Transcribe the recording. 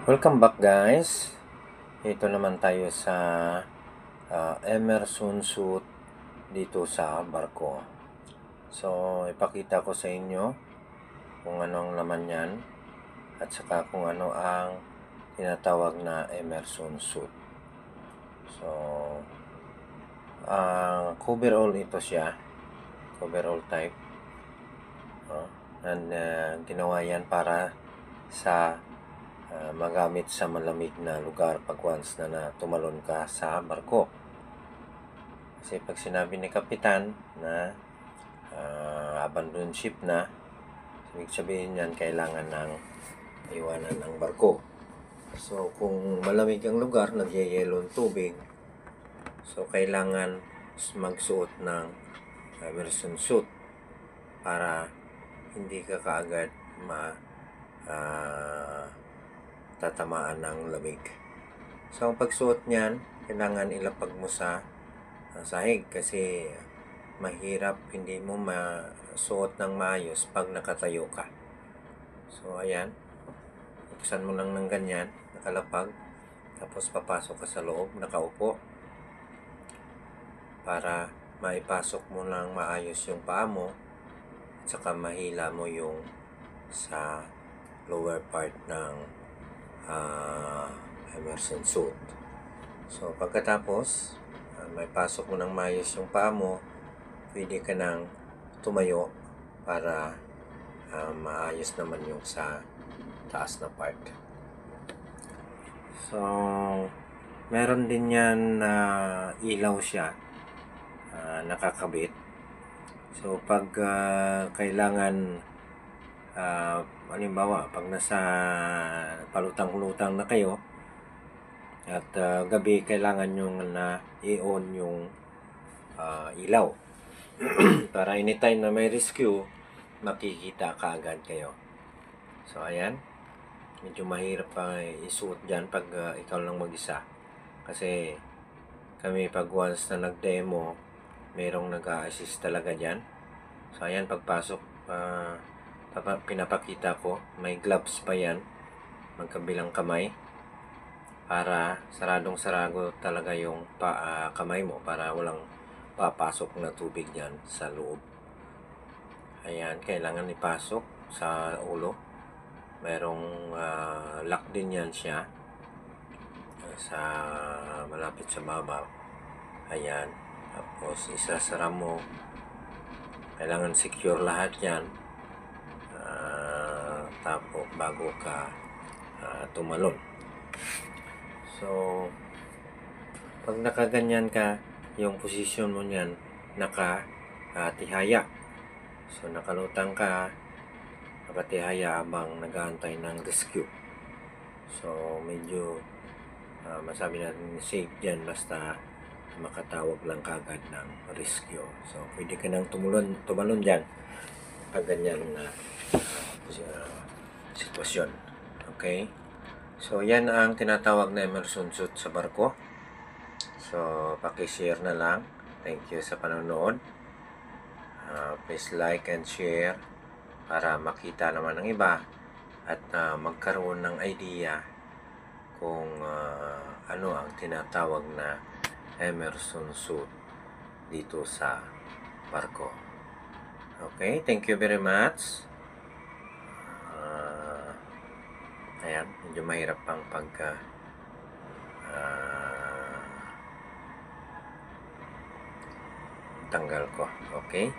Welcome back guys. Ito naman tayo sa Emerson suit dito sa barko. So, ipakita ko sa inyo kung ano ang laman yan at saka kung ano ang tinatawag na Emerson suit. So, coverall ito siya. Coverall type. And ginawa yan para sa magamit sa malamig na lugar pag once na tumalon ka sa barko. Kasi pag sinabi ni Kapitan na abandon ship na, ibig sabihin yan kailangan ng iwanan ng barko. So kung malamig ang lugar, nagyayelo ang tubig, so kailangan magsuot ng immersion suit para hindi ka kaagad tatamaan ng lamig. So, ang pagsuot niyan, kailangan ilapag mo sa sahig kasi mahirap hindi mo masuot ng maayos pag nakatayo ka. So, ayan. Buksan mo lang ng ganyan, nakalapag. Tapos, papasok ka sa loob, nakaupo. Para maipasok mo lang maayos yung paa mo at saka mahila mo yung sa lower part ng immersion suit. So, pagkatapos, may pasok mo ng maayos yung paa mo, pwede ka nang tumayo para maayos naman yung sa taas na part. So, meron din yan na ilaw siya, nakakabit. So, pag kailangan halimbawa, pag nasa palutang-lutang na kayo at gabi kailangan nyo na i-on yung ilaw para anytime na may rescue makikita kaagad kayo. So ayan, medyo mahirap pa isuot dyan pag ikaw lang mag-isa kasi kami pag once na nag-demo merong nag-a-assist talaga dyan. So ayan, pagpasok pinapakita ko, may gloves pa yan magkabilang kamay para saradong sarado talaga yung kamay mo para walang papasok na tubig yan sa loob. Ayan, kailangan ipasok sa ulo. Mayroong lock din yan siya sa malapit sa babaw. Ayan, tapos isasara mo, kailangan secure lahat yan tapos bago ka tumalon. So, pag nakaganyan ka, yung posisyon mo niyan nakatihaya. So, nakalutang ka, nakatihaya habang nag-aantay ng rescue. So, medyo masabi natin safe dyan basta makatawag lang kagad ng rescue. So, pwede ka nang tumalon dyan pag ganyan na sitwasyon. Okay? So, yan ang tinatawag na immersion suit sa barko. So, paki-share na lang. Thank you sa panonood. Please like and share para makita naman ng iba at magkaroon ng idea kung ano ang tinatawag na immersion suit dito sa barko. Okay? Thank you very much. Ayan, medyo mahirap pang tanggal ko. Okay?